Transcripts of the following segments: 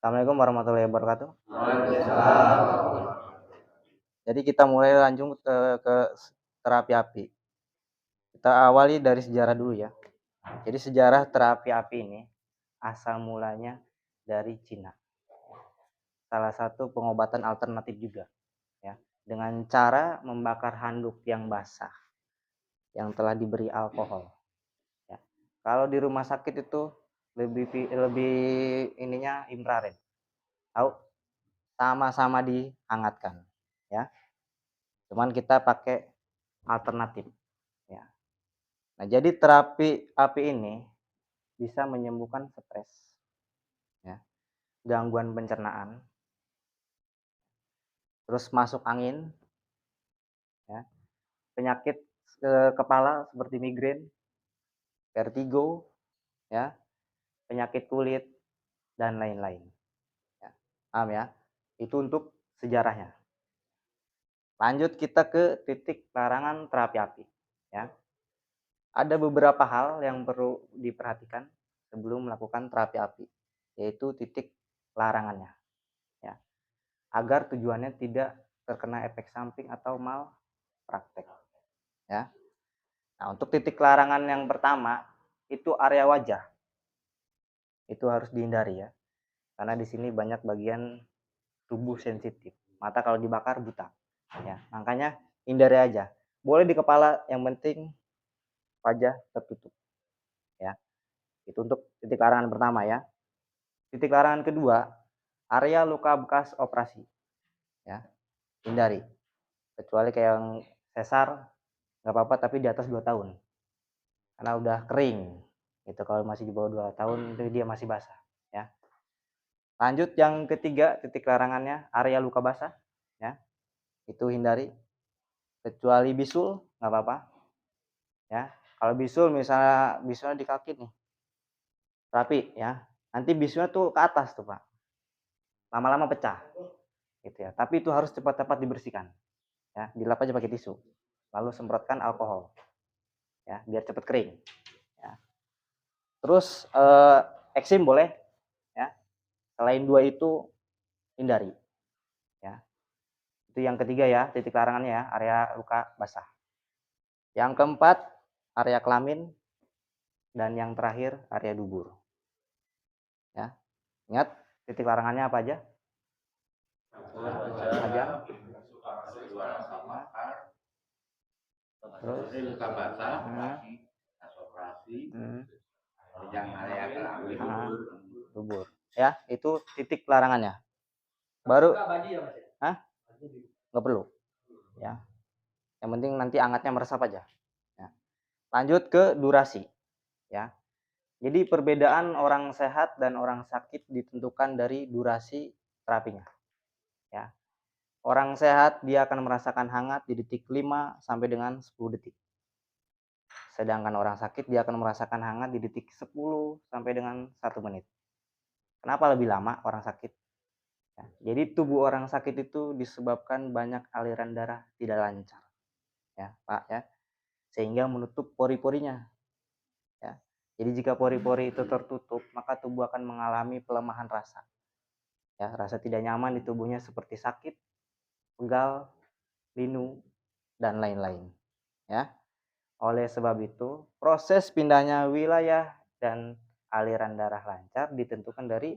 Assalamualaikum warahmatullahi wabarakatuh. Jadi kita mulai lanjut ke terapi api. Kita awali dari sejarah dulu ya. Jadi sejarah terapi api ini asal mulanya dari Cina. Salah satu pengobatan alternatif juga ya, dengan cara membakar handuk yang basah yang telah diberi alkohol. Ya. Kalau di rumah sakit itu lebih ininya infrared. Tahu? Sama-sama dihangatkan ya. Cuman kita pakai alternatif ya. Nah, jadi terapi api ini bisa menyembuhkan stres ya, gangguan pencernaan, terus masuk angin ya, penyakit kepala seperti migrain, vertigo ya, penyakit kulit dan lain-lain ya. Paham ya? Itu untuk sejarahnya. Lanjut kita ke titik larangan terapi api ya. Ada beberapa hal yang perlu diperhatikan sebelum melakukan terapi api, yaitu titik larangannya ya, agar tujuannya tidak terkena efek samping atau malpraktek ya. Nah, untuk titik larangan yang pertama itu area wajah. Itu harus dihindari ya. Karena di sini banyak bagian tubuh sensitif. Mata kalau dibakar buta ya. Makanya hindari aja. Boleh di kepala, yang penting wajah tertutup ya. Itu untuk titik larangan pertama ya. Titik larangan kedua, area luka bekas operasi ya. Hindari. Kecuali kayak yang sesar nggak apa-apa, tapi di atas 2 tahun. Karena udah kering. Itu kalau masih di bawah 2 tahun itu dia masih basah ya. Lanjut yang ketiga, titik larangannya area luka basah ya. Itu hindari. Kecuali bisul nggak apa-apa ya. Kalau bisul misalnya bisulnya di kaki nih, rapi ya, nanti bisulnya tuh ke atas tuh Pak, lama-lama pecah gitu ya. Tapi itu harus cepat-cepat dibersihkan ya, dilap aja pakai tisu, lalu semprotkan alkohol ya, biar cepat kering ya. Terus eksim boleh ya, selain dua itu hindari ya. Itu yang ketiga ya, titik larangannya ya, area luka basah. Yang keempat, area kelamin. Dan yang terakhir, area dubur. Ya. Ingat, titik larangannya apa aja? Wajah. Terus luka basah, yang area kelamin, dubur. Ya, itu titik larangannya. Baru, hah? Nggak perlu. Ya. Yang penting nanti hangatnya meresap aja. Ya. Lanjut ke durasi. Ya. Jadi perbedaan orang sehat dan orang sakit ditentukan dari durasi terapinya. Ya. Orang sehat dia akan merasakan hangat di detik 5 sampai dengan 10 detik. Sedangkan orang sakit dia akan merasakan hangat di detik 10 sampai dengan 1 menit. Kenapa lebih lama orang sakit? Ya. Jadi tubuh orang sakit itu disebabkan banyak aliran darah tidak lancar. Ya, Pak ya. Sehingga menutup pori-porinya. Ya. Jadi jika pori-pori itu tertutup, maka tubuh akan mengalami pelemahan rasa. Ya, rasa tidak nyaman di tubuhnya seperti sakit, pegal, linu, dan lain-lain. Ya. Oleh sebab itu, proses pindahnya wilayah dan aliran darah lancar ditentukan dari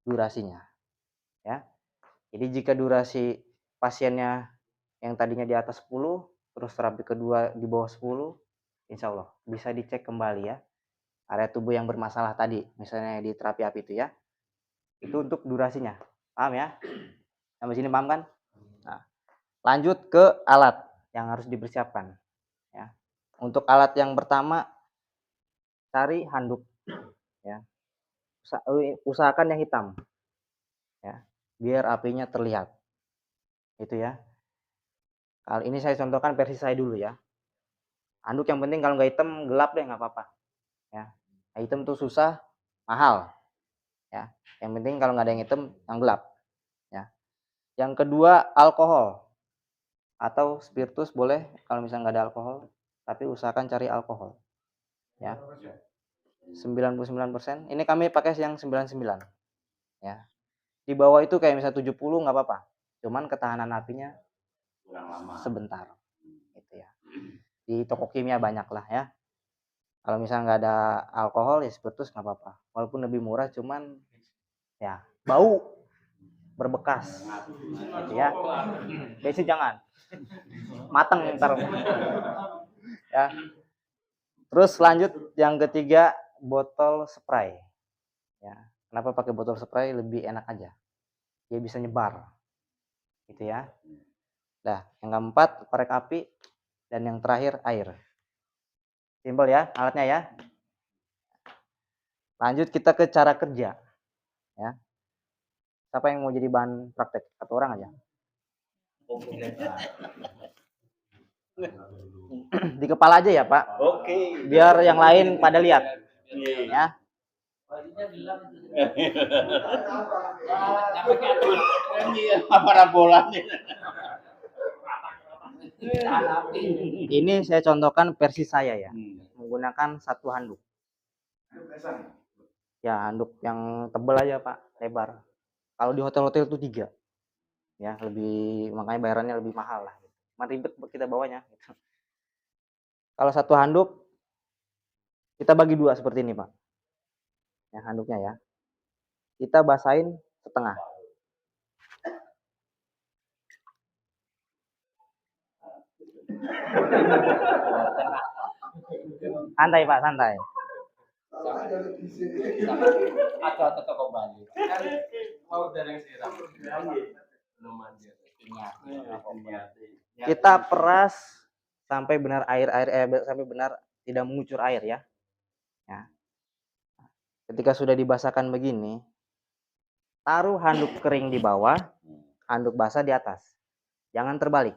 durasinya. Ya. Jadi jika durasi pasiennya yang tadinya di atas 10, terus terapi kedua di bawah 10, insya Allah bisa dicek kembali ya area tubuh yang bermasalah tadi, misalnya di terapi api itu ya. Itu untuk durasinya. Paham ya? Sampai sini paham kan? Nah, lanjut ke alat yang harus dipersiapkan ya. Untuk alat yang pertama, cari handuk ya. Usahakan yang hitam ya, biar apinya terlihat. Itu ya. Kali ini saya contohkan versi saya dulu ya. Handuk yang penting kalau nggak hitam gelap deh nggak apa-apa ya. Hitam tuh susah, mahal ya. Yang penting kalau nggak ada yang hitam, yang gelap ya. Yang kedua, alkohol atau spiritus boleh kalau misalnya nggak ada alkohol, tapi usahakan cari alkohol ya. 99%. Ini kami pakai yang 99 ya. Di bawah itu kayak misalnya 70 nggak apa-apa. Cuman ketahanan apinya kurang lama. Sebentar. Gitu ya. Di toko kimia banyak lah ya. Kalau misalnya nggak ada alkohol ya spiritus nggak apa-apa. Walaupun lebih murah, cuman ya bau, berbekas. Gitu ya. Besi jangan. Mateng ntar. Ya. Terus lanjut yang ketiga, botol spray. Ya. Kenapa pakai botol spray? Lebih enak aja. Dia bisa nyebar. Gitu ya. Nah, yang keempat korek api, dan yang terakhir air. Simpel ya alatnya ya. Lanjut kita ke cara kerja. Ya. Siapa yang mau jadi bahan praktek? Satu orang aja. Di kepala aja ya Pak. Oke. Biar yang lain pada lihat. Ya. Parabola nih. Ini saya contohkan versi saya ya. Menggunakan satu handuk. Ya, handuk yang tebal aja Pak, lebar. Kalau di hotel-hotel itu 3. Ya, makanya bayarannya lebih mahal lah. Cuman ribet kita bawanya. Kalau satu handuk kita bagi 2 seperti ini Pak. Ya, handuknya ya. Kita basahin setengah. Santai Pak, santai. Atau toko Bali. Mau dari siram. Kita peras sampai benar sampai benar tidak mengucur air ya. Ya. Ketika sudah dibasahkan begini, taruh handuk kering di bawah, handuk basah di atas. Jangan terbalik.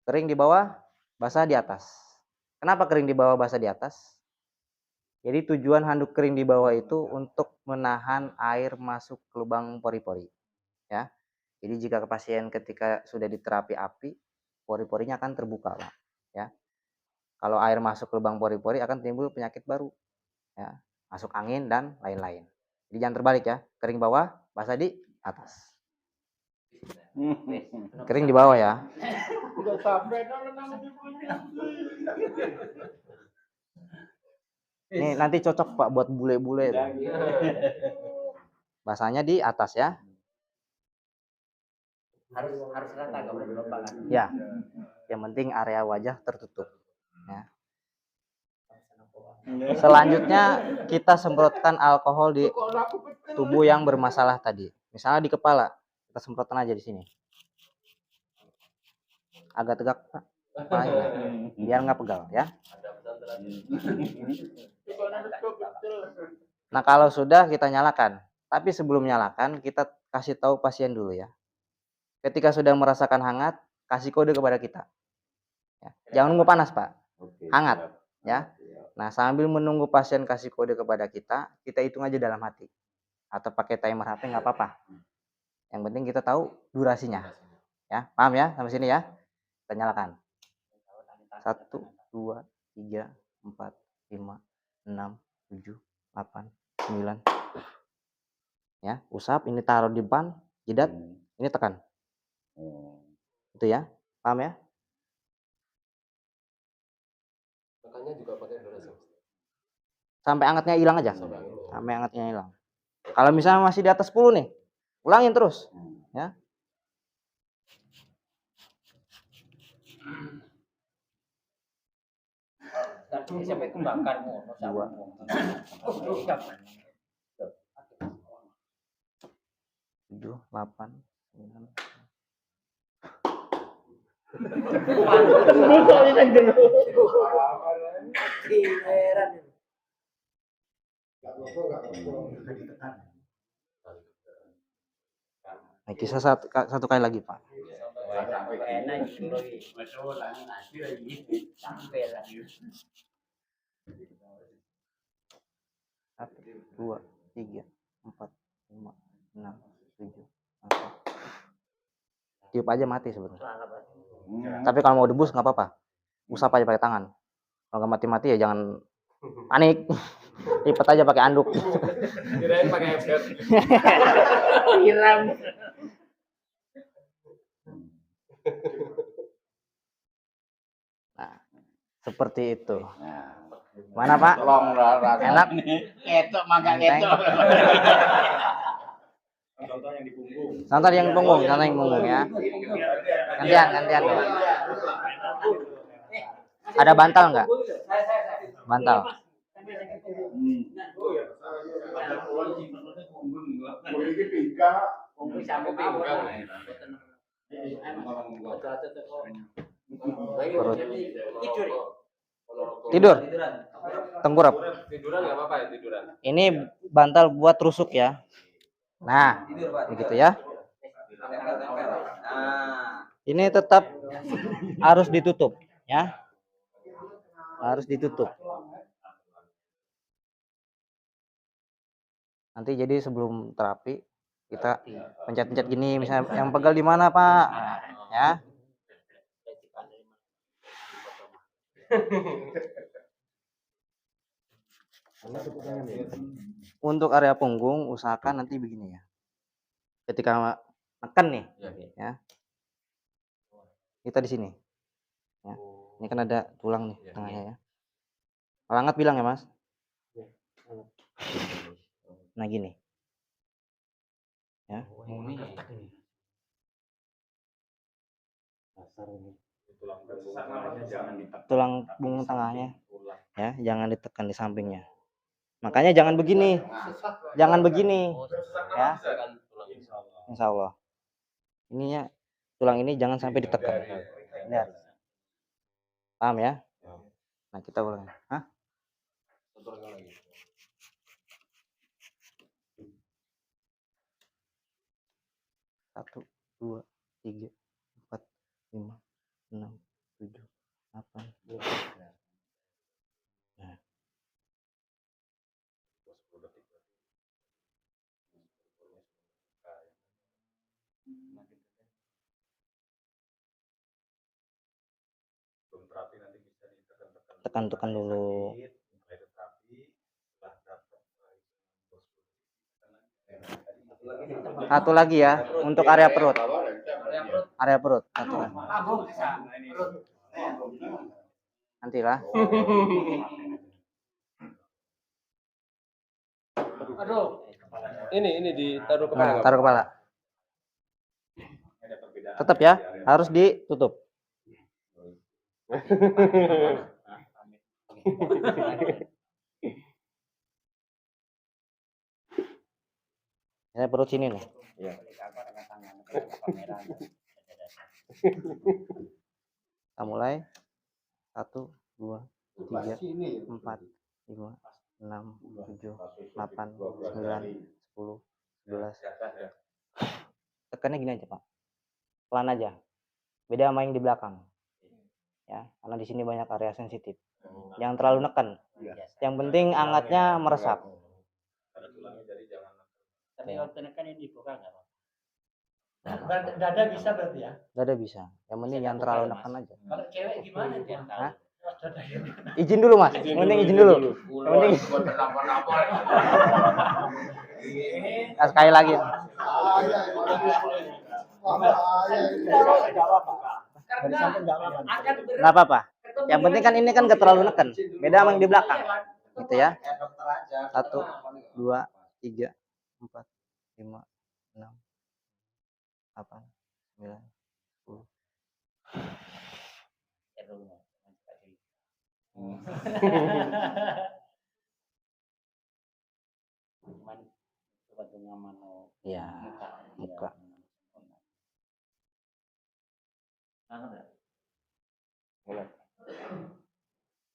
Kering di bawah, basah di atas. Kenapa kering di bawah, basah di atas? Jadi tujuan handuk kering di bawah itu untuk menahan air masuk ke lubang pori-pori. Ya. Jadi jika pasien ketika sudah diterapi api, pori-porinya akan terbuka, Pak. Ya. Kalau air masuk ke lubang pori-pori akan timbul penyakit baru. Ya. Masuk angin dan lain-lain. Jadi jangan terbalik ya. Kering bawah, basah di atas. Kering di bawah ya. Ini nanti cocok Pak buat bule-bule. Basahnya di atas ya. Harus rata, nggak boleh berlomba kan? Ya. Yang penting area wajah tertutup. Ya. Selanjutnya kita semprotkan alkohol di tubuh yang bermasalah tadi. Misalnya di kepala, kita semprotkan aja di sini. Agak tegak Pak. Biar nggak pegal ya. Nah kalau sudah kita nyalakan. Tapi sebelum nyalakan kita kasih tahu pasien dulu ya. Ketika sudah merasakan hangat, kasih kode kepada kita. Ya. Jangan nunggu panas Pak. Hangat ya. Nah sambil menunggu pasien kasih kode kepada kita hitung aja dalam hati. Atau pakai timer HP nggak apa-apa. Yang penting kita tahu durasinya. Ya, paham ya sampai sini ya? Kita nyalakan. 1, 2, 3, 4, 5, 6, 7, 8, 9. Ya, usap ini taruh di depan, jidat, ini tekan. Itu ya. Paham ya? Tekannya juga pakai durasi. Sampai hangatnya hilang aja. Sampai hangatnya hilang. Kalau misalnya masih di atas 10 nih, ulangin terus. Ya. Sampai kebakar mau. 7, 8, 9. Nah, kisah satu kali lagi Pak. 1, 2, 3, 4, 5, 6, 7, 8. Tiup aja mati sebenarnya. Tapi kalau mau debus nggak apa-apa. Usap aja pakai tangan. Kalau nggak mati-mati ya jangan Panik. Lipat aja pakai anduk. Kirain pakai ember. Hilang. Nah, seperti itu. Nah, Mana Pak? tolong rasa. Enak? Ketok makan Enteng. ketok. Contoh yang di punggung. Santai yang punggung ya. Gantian dong. Ada bantal nggak? Bantal. Perut. Tidur. Tengkurap. Tiduran nggak apa-apa ya tiduran. Ini bantal buat rusuk ya. Nah, begitu ya. Ini tetap harus ditutup ya. Harus ditutup. Nanti jadi sebelum terapi kita pencet-pencet gini, misalnya yang pegal di mana Pak? Ya. Untuk area punggung usahakan nanti begini ya. Ketika makan nih, ya. Kita di sini. Ya. Ini kan ada tulang nih tengahnya ya. Kalau hangat bilang ya Mas. Nah gini. Ya. Tulang punggung tengahnya ya, jangan ditekan di sampingnya. Makanya jangan begini. Jangan begini. Ya. Insya Allah. Ininya tulang ini jangan sampai ditekan. Lihat. Paham ya? Nah, kita ulang. Hah? Satu, dua, tiga, 4, 5, 6, 7, 8. Nah. Tekan-tekan dulu. Satu lagi ya untuk area perut. Area perut. Satu lagi. Nantilah. Aduh. Ini ditaruh kepala. Nah, taruh kepala. Tetap ya, harus ditutup. Ini perut sini nih. Kita mulai 1, 2, 3, 4, 5, 6, 7, 8, 9, 10, 11. Tekannya gini aja Pak. Pelan aja. Beda sama yang di belakang. Ya, karena di sini banyak area sensitif. Jangan terlalu neken. Yang penting hangatnya meresap. Tapi kalau tekan ini dibuka nggak Pak? Dada bisa berarti ya? Dada bisa. Yang penting jangan terlalu neken aja. Kalau cewek gimana dia? Hah? Izin dulu Mas. Yang penting izin dulu. Yang penting. Nah, sekali lagi. Nggak apa-apa. Yang penting kan ini kan gak terlalu neken. Beda sama yang di belakang. Gitu ya. 1, 2, 3, 4, 5, 6, 8, 9, 10. Ya, muka.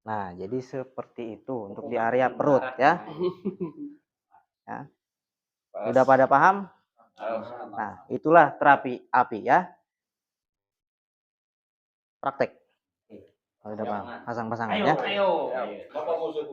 Nah, jadi seperti itu untuk di area perut ya. Ya. Udah pada paham? Nah, itulah terapi api ya. Praktek. Kalau udah paham, pasang-pasangan ya. Ayo. Bapak musuh